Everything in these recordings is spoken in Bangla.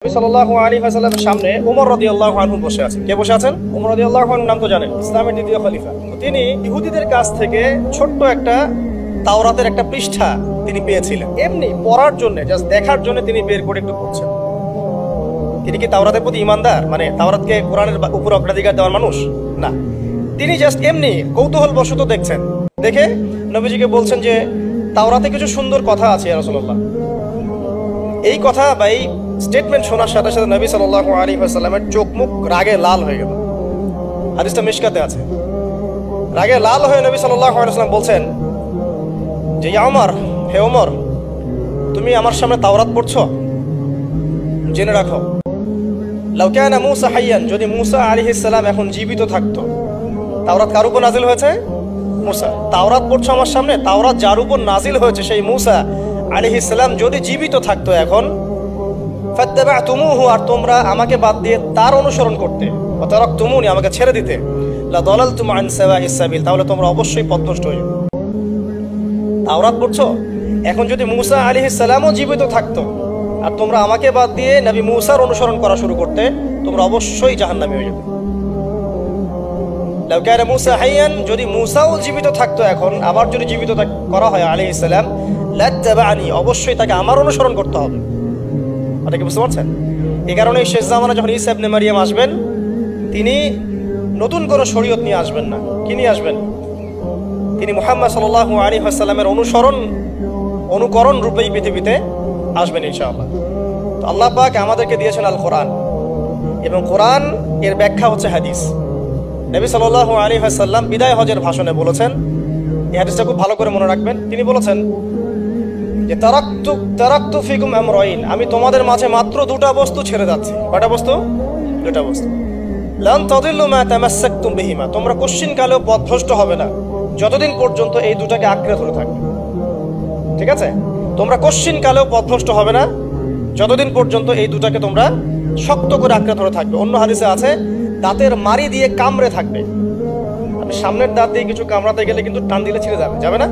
নবী সাল্লাল্লাহু আলাইহি ওয়াসাল্লামের সামনে ওমর রাদিয়াল্লাহু আনহু বসে আছেন। কে বসে আছেন? ওমর রাদিয়াল্লাহু আনহু নাম তো জানেন, ইসলামের দ্বিতীয় খলিফা। তিনি ইহুদিদের কাছ থেকে ছোট্ট একটা তাওরাতের একটা পৃষ্ঠা তিনি পেয়েছিলেন, এমনি পড়ার জন্য, জাস্ট দেখার জন্য তিনি বের করে একটু পড়ছেন। তিনি কি তাওরাতের প্রতি ঈমানদার, মানে তাওরাতকে কোরআনের উপর অগ্রাধিকার দেওয়ার মানুষ? না, তিনি জাস্ট এমনি কৌতূহল বশত দেখছেন। দেখে নবীজিকে বলছেন যে তাওরাতে কিছু সুন্দর কথা আছে ইয়া রাসূলুল্লাহ। এই কথা বা এই স্টেটমেন্ট শোনার সাথে সাথে নবী সাল্লাল্লাহু আলাইহি ওয়াসাল্লামের চোখ মুখ রাগে লাল হয়ে গেল। হাদিসটা মিশকাতে আছে। রাগে লাল হয়ে নবী সাল্লাল্লাহু আলাইহি ওয়াসাল্লাম বলছেন যে ইয়া ওমর, হে ওমর, তুমি আমার সামনে তাওরাত পড়ছো? জেনে রাখো, লাউ কানা মূসা হাইয়ান, যদি মূসা আলাইহিস সালাম এখন জীবিত থাকতো। তাওরাত কার উপর নাজিল হয়েছে? মূসা। তাওরাত পড়ছো আমার সামনে, তাওরাত যার উপর নাজিল হয়েছে সেই মূসা আলাইহিস সালাম যদি জীবিত থাকতো এখন, ফাত্তাবা'তুমুহু, আর তোমরা আমাকে বাদ দিয়ে তার অনুসরণ করতে, ওয়া তারাকতুমুনি, আমাকে ছেড়ে দিতে, লা দালালতুম আন সাওয়াইস সাবিল, তাহলে তোমরা অবশ্যই পথভ্রষ্ট হয়ে যেতে। তাওরাত পড়ছো, এখন যদি মূসা আলাইহিস সালামও জীবিত থাকতো আর তোমরা আমাকে বাদ দিয়ে নবী মূসার অনুসরণ করা শুরু করতে, তোমরা অবশ্যই জাহান্নামী হয়ে যেতে। লাউ কানা মূসা হাইয়ান, যদি মূসাও জীবিত থাকতো এখন, আবার যদি জীবিত করা হয় আলাইহিস সালাম, লাত্তাবা'নি, অবশ্যই তাকে আমার অনুসরণ করতে হবে। এটা কি বুঝতে পারছেন? এই কারণে শেষ জামানা যখন ঈসা ইবনে মারিয়াম আসবেন, তিনি নতুন কোনো শরীয়ত নিয়ে আসবেন না। কি নিয়ে আসবেন? তিনি মুহাম্মদ সাল্লাল্লাহু আলাইহি ওয়াসাল্লামের অনুকরণ রূপেই পৃথিবীতে আসবেন ইনশাআল্লাহ। তো আল্লাহ পাক আমাদেরকে দিয়েছেন আল কোরআন, এবং কোরআন এর ব্যাখ্যা হচ্ছে হাদিস। নবী সাল্লাল্লাহু আলাইহি ওয়াসাল্লাম বিদায় হজের ভাষণে বলেছেন, এই হাদিসটা খুব ভালো করে মনে রাখবেন। তিনি বলেছেন যে তারাকতু ফিকুম আমরাইন, আমি তোমাদের মাঝে মাত্র দুটা বস্তু ছেড়ে যাচ্ছি। কয়টা বস্তু? দুটা বস্তু। লান তাদিল্লু মা তামাসসাকতুম বিহিমা, তোমরা কোশ্চিন কালেও পথভ্রষ্ট হবে না যতদিন পর্যন্ত এই দুটাকে আঁকড়ে ধরে থাকবে। ঠিক আছে? তোমরা কোশ্চিন কালেও পথভ্রষ্ট হবে না যতদিন পর্যন্ত এই দুটাকে তোমরা শক্ত করে আঁকড়ে ধরে থাকবে। অন্য হাদিসে আছে দাঁতের মারি দিয়ে কামড়ে থাকবে। আপনি সামনের দাঁত দিয়ে কিছু কামড়াতে গেলে কিন্তু টান দিলে ছিঁড়ে যাবে না?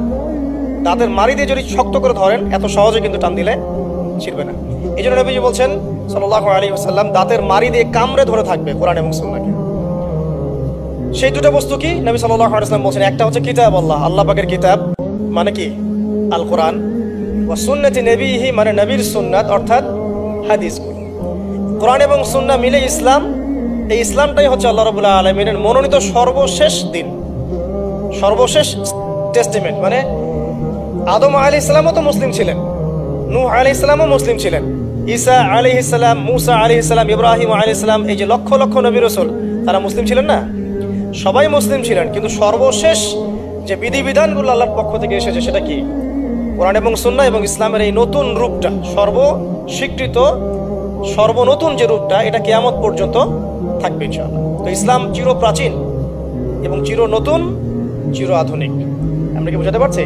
দাঁতের মারি দিয়ে যদি শক্ত করে ধরেন, এত সহজে কিন্তু টান দিলে ছিঁড়বে না। এই জন্য নবীজি বলছেন সাল্লাল্লাহু আলাইহি ওয়াসাল্লাম দাঁতের মারি দিয়ে কামড়ে ধরে থাকবে কোরআন এবং সুন্নাহকে। সেই দুটো বস্তু কি? নবী সাল্লাল্লাহু আলাইহি ওয়াসাল্লাম বলছেন, একটা হচ্ছে কিতাব আল্লাহ, আল্লাহ পাকের কিতাব, মানে কি? আল কোরআন। ওয়া সুন্নতি নবীহি, মানে নবীর সুন্নাত, অর্থাৎ হাদিসগুলো। কোরআন এবং সুন্নাহ মিলে ইসলাম। এই ইসলামটাই হচ্ছে আল্লাহ রাব্বুল আলামিনের মনোনীত সর্বশেষ দিন, সর্বশেষ টেস্টিমেন্ট। মানে আদম আলাইহিস সালামও তো মুসলিম ছিলেন, নূহ আলাইহিস সালামও মুসলিম ছিলেন, ঈসা আলাইহিস সালাম, মূসা আলাইহিস সালাম, ইব্রাহিম আলাইহিস সালাম, এই যে লক্ষ লক্ষ নবী রাসূল, তারা মুসলিম ছিলেন না? সবাই মুসলিম ছিলেন, কিন্তু সর্বশেষ যে বিধিবিধানগুলো আল্লাহর পক্ষ থেকে এসেছে সেটা কি? কোরআন এবং সুন্নাহ এবং ইসলামের এই নতুন রূপটা, সর্বস্বীকৃত সর্বনতুন যে রূপটা, এটা কিয়ামত পর্যন্ত থাকবে ইনশাআল্লাহ। তো ইসলাম চির প্রাচীন এবং চির নতুন, চির আধুনিক। আমরা কি বুঝাতে পারছি?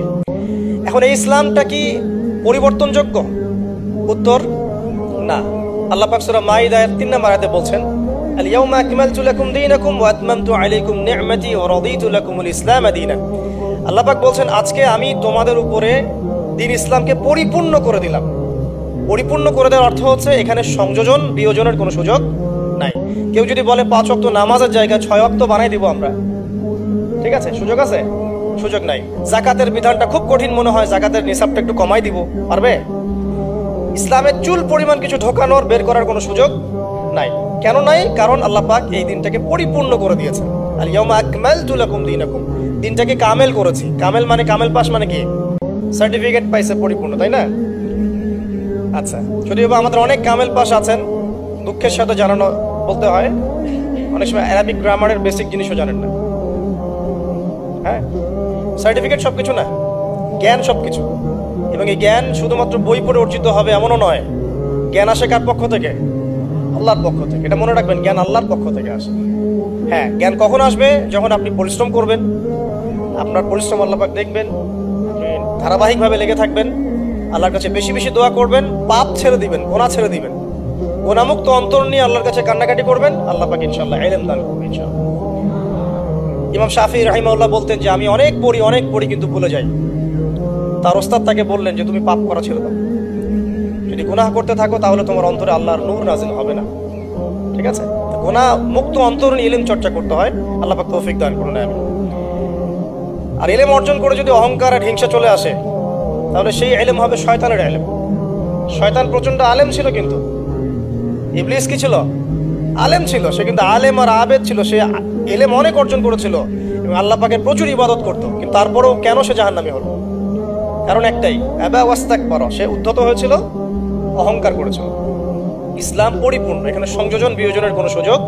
এখন এই ইসলামটা কি পরিবর্তনযোগ্য? উত্তর না। আল্লাহ পাক সূরা মাইদার 3 নম্বর আয়াতে বলছেন, আল ইয়াউমা আকমালতু লাকুম দীনাকুম ওয়া আতমামতু আলাইকুম নি'মাতি ওয়া রাদিতু লাকুমুল ইসলাম দীনা। আল্লাহ পাক বলছেন, আজকে আমি তোমাদের উপরে দ্বীন ইসলামকে পরিপূর্ণ করে দিলাম। পরিপূর্ণ করে দেওয়ার অর্থ হচ্ছে এখানে সংযোজন বিয়োজনের কোনো সুযোগ নাই। কেউ যদি বলে 5 ওয়াক্ত নামাজের জায়গায় 6 ওয়াক্ত বানাই দিব আমরা, ঠিক আছে? সুযোগ আছে? সুযোগ নাই। যাকাতের বিধানটা খুব কঠিন মনে হয়, যাকাতের নিসাবটা একটু কমাই দিব, পারবে? ইসলামের চুল পরিমাণ কিছু ঢোকানোর, বের করার কোনো সুযোগ নাই। কেন নাই? কারণ আল্লাহ পাক এই দিনটাকে পরিপূর্ণ করে দিয়েছেন। আল ইয়াউমা আকমালতু লাকুম দীনাকুম, দিনটাকে কামেল করেছি। কামেল মানে কামেল পাস, মানে কি? সার্টিফিকেট পাইছে পরিপূর্ণ, তাই না? আচ্ছা, যদিও বা আমাদের অনেক কামেল পাস আছেন, দুঃখের সাথে জানানো বলতে হয়, অনেক সময় অ্যারাবিক গ্রামারের বেসিক জিনিসও জানেন না। হ্যাঁ, সার্টিফিকেট সবকিছু না, জ্ঞান সবকিছু। এবং এই জ্ঞান শুধুমাত্র বই পড়ে অর্জিত হবে এমনও নয়। জ্ঞান আসে কার পক্ষ থেকে? আল্লাহর পক্ষ থেকে। এটা মনে রাখবেন, জ্ঞান আল্লাহর পক্ষ থেকে আসে। হ্যাঁ, জ্ঞান কখন আসবে? যখন আপনি পরিশ্রম করবেন, আপনার পরিশ্রম আল্লাহ পাক দেখবেন, ধারাবাহিকভাবে লেগে থাকবেন, আল্লাহর কাছে বেশি বেশি দোয়া করবেন, পাপ ছেড়ে দিবেন, গুনাহ ছেড়ে দিবেন, গুনাহমুক্ত অন্তর নিয়ে আল্লাহর কাছে কান্নাকাটি করবেন, আল্লাহ পাক ইনশাআল্লাহ ইলম দান করবেন ইনশাআল্লাহ। ইমাম শাফি রাহিমাহুল্লাহ বলতেন যে আমি অনেক পড়ি কিন্তু ভুলে যাই। তার ওস্তাদ তাকে বললেন যে তুমি পাপ করা ছেড়ে দাও, যদি গুনাহ করতে থাকো তাহলে তোমার অন্তরে আল্লাহর নূর নাজিল হবে না। ঠিক আছে, গুনাহ মুক্ত অন্তর নিয়ে ইলম চর্চা করতে হয়। আল্লাহ পাক তৌফিক দান করুন। আমি আর ইলম অর্জন করে যদি অহংকার আর হিংসা চলে আসে তাহলে সেই ইলম হবে শয়তানের ইলম। শয়তান প্রচন্ড আলেম ছিল, কিন্তু ইবলিস কি ছিল? আলেম ছিল। সে কিন্তু আলেম আর আবেদ ছিল, সে ইলম অনেক অর্জন করেছিল এবং আল্লাহ পাকের প্রচুর ইবাদত করতো, কিন্তু তারপরেও কেন সে জাহান্নামী হলো? কারণ একটাই, আবা ওয়াস্তাকবারা, সে উদ্ধত হয়েছিল, অহংকার করেছিল। ইসলাম পরিপূর্ণ, এখানে সংযোজন বিয়োজনের কোনো সুযোগ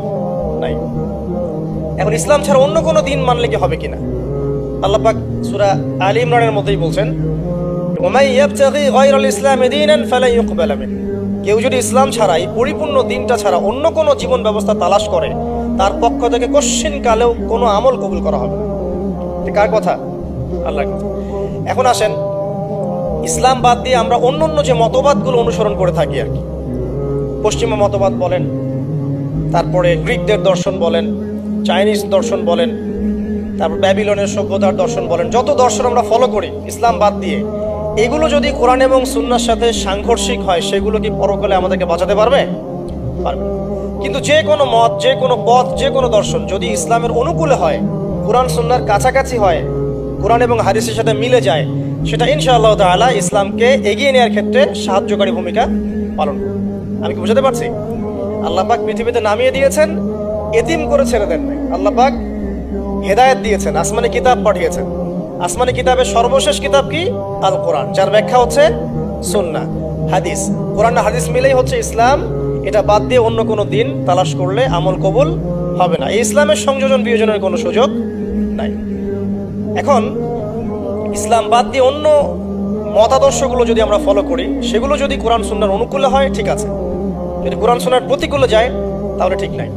নাই। এখন ইসলাম ছাড়া অন্য কোনো দিন মানলে কি হবে কিনা? আল্লাহ পাক সূরা আলী ইমরানের মধ্যেই বলছেন, ওমাই ইয়াবতাগি গায়রাল ইসলামি দীনান ফালা ইউকবালা মিন। কেউ যদি ইসলাম ছাড়া, এই পরিপূর্ণ দিনটা ছাড়া অন্য কোনো জীবন ব্যবস্থা তালাশ করে, তার পক্ষ থেকে কশ্চিন কালেও কোনো আমল কবুল করা হবে না। কার কথা? আল্লাহর কথা। এখন আসেন, ইসলাম বাদ দিয়ে আমরা অন্য অন্য যে মতবাদগুলো অনুসরণ করে থাকি আর কি, পশ্চিমা মতবাদ বলেন, তারপরে গ্রিকদের দর্শন বলেন, চাইনিজ দর্শন বলেন, তারপর ব্যাবিলনের সভ্যতার দর্শন বলেন, যত দর্শন আমরা ফলো করি ইসলাম বাদ দিয়ে, এগুলো যদি কোরআন এবং সুন্নাহর সাথে সাংঘর্ষিক হয়, সেগুলো কি পরকালে আমাদেরকে বাঁচাতে পারবে? পারবে। কিন্তু যে কোনো মত, যে কোনো পথ, যে কোনো দর্শন যদি ইসলামের অনুকূলে হয়, কোরআন সুন্নাহর কাছাকাছি হয়, কোরআন এবং হাদিসের সাথে মিলে যায়, সেটা ইনশাআল্লাহ তাআলা ইসলামকে এগিয়ে নেওয়ার ক্ষেত্রে সাহায্যকারী ভূমিকা পালন করবে। আমি কি বুঝাতে পারছি? আল্লাহ পাক পৃথিবীতে নামিয়ে দিয়েছেন, এতিম করে ছেড়ে দেন নাই। আল্লাহ পাক হেদায়েত দিয়েছেন, আসমানি কিতাব পাঠিয়েছেন। আসমানি কিতাবের সর্বশেষ কিতাব কি? আল কোরআন, যার ব্যাখ্যা হচ্ছে সুন্নাহ, হাদিস। কোরআন আর হাদিস মিলেই হচ্ছে ইসলাম। এটা বাদ দিয়ে অন্য কোনো দিন তালাশ করলে আমল কবুল হবে না। এই ইসলামের সংযোজন বিয়োজনের কোনো সুযোগ নাই। এখন ইসলাম বাদ দিয়ে অন্য মতাদর্শগুলো যদি আমরা ফলো করি, সেগুলো যদি কোরআন সুন্নাহর অনুকূলে হয় ঠিক আছে, যদি কোরআন সুন্নাহর প্রতিকূলে যায় তাহলে ঠিক নাই।